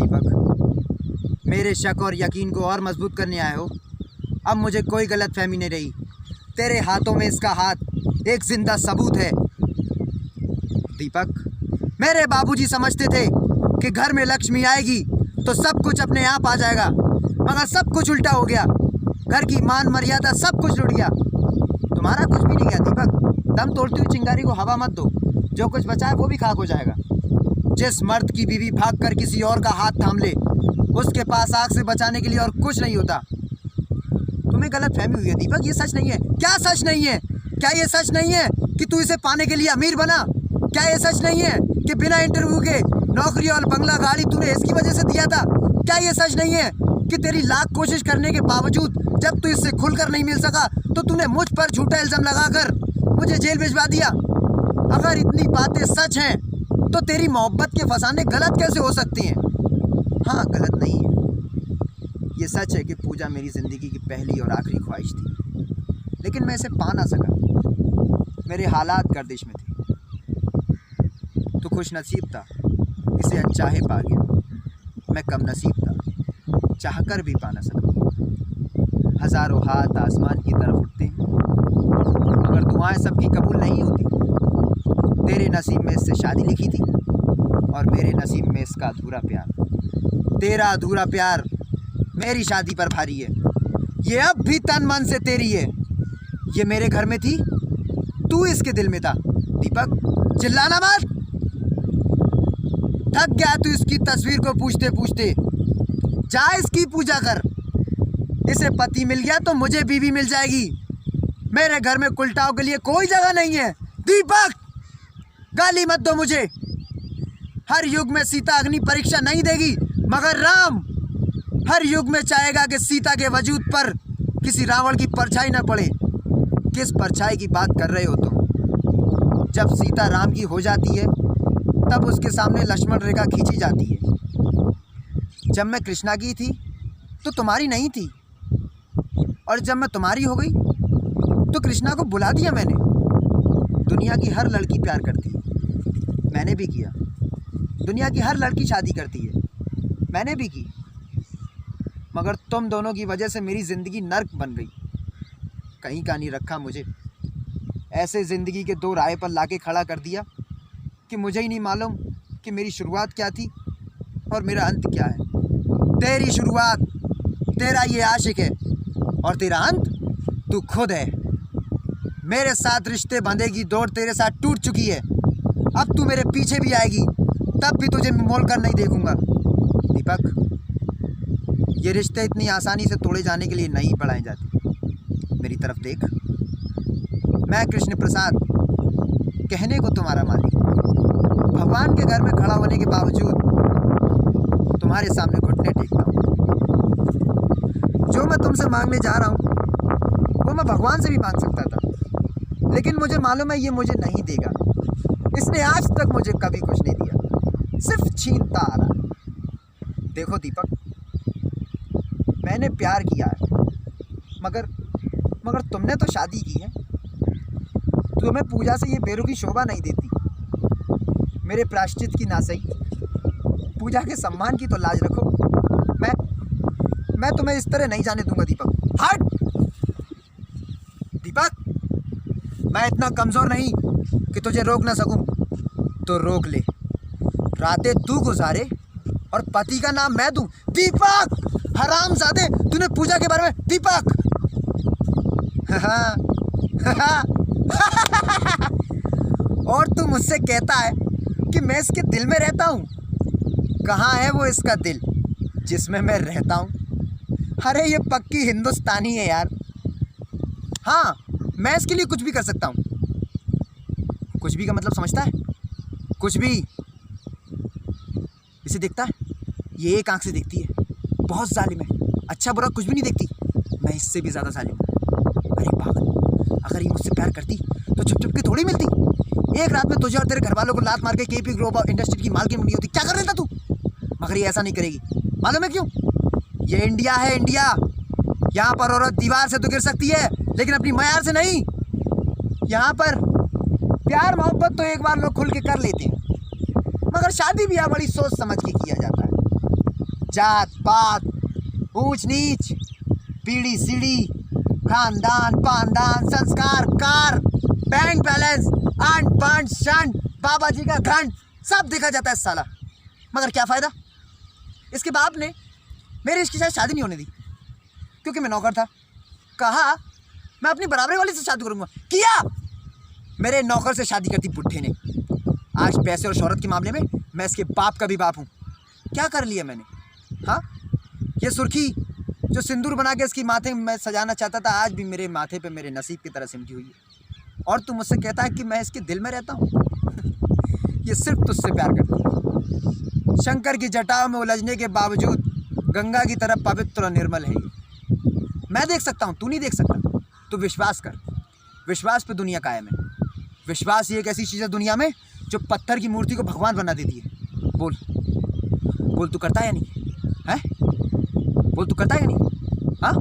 दीपक, मेरे शक और यकीन को और मजबूत करने आए हो। अब मुझे कोई गलतफहमी नहीं रही। तेरे हाथों में इसका हाथ एक जिंदा सबूत है। दीपक, मेरे बाबूजी समझते थे कि घर में लक्ष्मी आएगी तो सब कुछ अपने आप आ जाएगा, मगर सब कुछ उल्टा हो गया। घर की मान मर्यादा सब कुछ लुट गया। तुम्हारा कुछ भी नहीं गया दीपक। दम तोड़ती हुई चिंगारी को हवा मत दो, जो कुछ बचा है वो भी खाक हो जाएगा। जिस मर्द की बीवी भागकर किसी और का हाथ थाम ले, उसके पास आग से बचाने के लिए और कुछ नहीं होता। तुम्हें गलत फहमी हुई है दीपक, ये सच नहीं है। क्या सच नहीं है? क्या ये सच नहीं है कि तू इसे पाने के लिए अमीर बना? क्या ये सच नहीं है कि बिना इंटरव्यू के नौकरी और बंगला गाड़ी तूने इसकी वजह से दिया था? क्या ये सच नहीं है कि तेरी लाख कोशिश करने के बावजूद जब तू इससे खुलकर नहीं मिल सका तो तूने मुझ पर झूठा इल्जाम लगाकर मुझे जेल भिजवा दिया? अगर इतनी बातें सच हैं तो तेरी मोहब्बत के फसाने गलत कैसे हो सकती हैं? हाँ, गलत नहीं है। ये सच है कि पूजा मेरी ज़िंदगी की पहली और आखिरी ख्वाहिश थी, लेकिन मैं इसे पा ना सका। मेरे हालात गर्दिश में थे। तू खुश नसीब था, इसे अनचाहे पा गया। मैं कम नसीब था, चाहकर भी पा ना सका। हज़ारों हाथ आसमान की तरफ उठते हैं, मगर दुआएं सबकी कबूल नहीं होती। तेरे नसीब में इससे शादी लिखी थी और मेरे नसीब में इसका अधूरा प्यार। तेरा अधूरा प्यार मेरी शादी पर भारी है। ये अब भी तन मन से तेरी है। ये मेरे घर में थी, तू इसके दिल में था। दीपक, चिल्लाना मत। थक गया तू इसकी तस्वीर को पूछते पूछते। जा इसकी पूजा कर। इसे पति मिल गया तो मुझे बीवी मिल जाएगी। मेरे घर में कुलटाव के लिए कोई जगह नहीं है। दीपक, गाली मत दो मुझे। हर युग में सीता अग्नि परीक्षा नहीं देगी, मगर राम हर युग में चाहेगा कि सीता के वजूद पर किसी रावण की परछाई न पड़े। किस परछाई की बात कर रहे हो तुम? जब सीता राम की हो जाती है तब उसके सामने लक्ष्मण रेखा खींची जाती है। जब मैं कृष्णा की थी तो तुम्हारी नहीं थी, और जब मैं तुम्हारी हो गई तो कृष्णा को बुला दिया मैंने। दुनिया की हर लड़की प्यार करती है, मैंने भी किया। दुनिया की हर लड़की शादी करती है, मैंने भी की। मगर तुम दोनों की वजह से मेरी ज़िंदगी नर्क बन गई। कहीं का नहीं रखा मुझे। ऐसे ज़िंदगी के दो राह पर लाके खड़ा कर दिया कि मुझे ही नहीं मालूम कि मेरी शुरुआत क्या थी और मेरा अंत क्या है। तेरी शुरुआत तेरा ये आशिक है और तेरा अंत तू खुद है। मेरे साथ रिश्ते बंधेगी दौड़ तेरे साथ टूट चुकी है। अब तू मेरे पीछे भी आएगी तब भी तुझे मोल कर नहीं देखूंगा। दीपक, ये रिश्ते इतनी आसानी से तोड़े जाने के लिए नहीं बढ़ाए जाते। मेरी तरफ देख। मैं कृष्ण प्रसाद, कहने को तुम्हारा मालिक, भगवान के घर में खड़ा होने के बावजूद तुम्हारे सामने घुटने टेकता हूँ। जो मैं तुमसे मांगने जा रहा हूँ वो मैं भगवान से भी मांग सकता था, लेकिन मुझे मालूम है ये मुझे नहीं देगा। इसने आज तक मुझे कभी कुछ नहीं दिया, सिर्फ छीनता आ रहा। देखो दीपक, मैंने प्यार किया है, मगर तुमने तो शादी की है। तुम्हें पूजा से ये बेरुखी शोभा नहीं देती। मेरे प्रायश्चित की ना सही, पूजा के सम्मान की तो लाज रखो। मैं तुम्हें इस तरह नहीं जाने दूंगा दीपक। हट! दीपक, मैं इतना कमज़ोर नहीं कि तुझे रोक ना सकूं। तो रोक ले। रातें तू गुजारे और पति का नाम मैं दूं। दीपक, हरामजादे, तूने पूजा के बारे में। दीपक, और तू मुझसे कहता है कि मैं इसके दिल में रहता हूँ। कहाँ है वो इसका दिल जिसमें मैं रहता हूँ? अरे ये पक्की हिंदुस्तानी है यार। हाँ, मैं इसके लिए कुछ भी कर सकता हूँ। कुछ भी का मतलब समझता है? कुछ भी। इसे देखता है, ये एक आंख से देखती है, बहुत जालिम है। अच्छा बुरा कुछ भी नहीं देखती। मैं इससे भी ज़्यादा जालिम हूँ। अरे पागल, अगर ये मुझसे प्यार करती तो छुप छुप के थोड़ी मिलती। एक रात में तुझे और तेरे घर वालों को लात मार के केपी ग्लोब इंडस्ट्री की मालकिन बनी होती। क्या कर लेता तू? मगर ये ऐसा नहीं करेगी। मालूम है क्यों? ये इंडिया है, इंडिया। यहाँ पर औरत दीवार से तो गिर सकती है, लेकिन अपनी मयार से नहीं। यहाँ पर प्यार मोहब्बत तो एक बार लोग खुल के कर लेते हैं, मगर शादी ब्याह बड़ी सोच समझ के किया जाता है। जात पात, ऊंच नीच, पीढ़ी सीढ़ी, खानदान पानदान, संस्कार कार, बैंक बैलेंस, आंट पांट शंट, बाबा जी का घंट, सब देखा जाता है साला। मगर क्या फ़ायदा? इसके बाप ने मेरी इसकी शायद शादी नहीं होने दी, क्योंकि मैं नौकर था। कहा मैं अपनी बराबरी वाली से शादी करूँगा, किया। मेरे नौकर से शादी करती बुढ़े ने। आज पैसे और शोहरत के मामले में मैं इसके बाप का भी बाप हूँ। क्या कर लिया मैंने? हाँ, ये सुर्खी जो सिंदूर बना के इसकी माथे में सजाना चाहता था, आज भी मेरे माथे पे मेरे नसीब की तरह सिमटी हुई है। और तू मुझसे कहता है कि मैं इसके दिल में रहता हूँ। ये सिर्फ तुझसे प्यार करती है। शंकर की जटाओं में उलझने के बावजूद गंगा की तरह पवित्र और निर्मल है ये। मैं देख सकता हूँ, तू नहीं देख सकता। तू विश्वास कर, विश्वास पे दुनिया कायम है। विश्वास ये एक ऐसी चीज़ है दुनिया में जो पत्थर की मूर्ति को भगवान बना देती है। बोल बोल, तू करता है या नहीं? है बोल, तू करता है या नहीं? हाँ।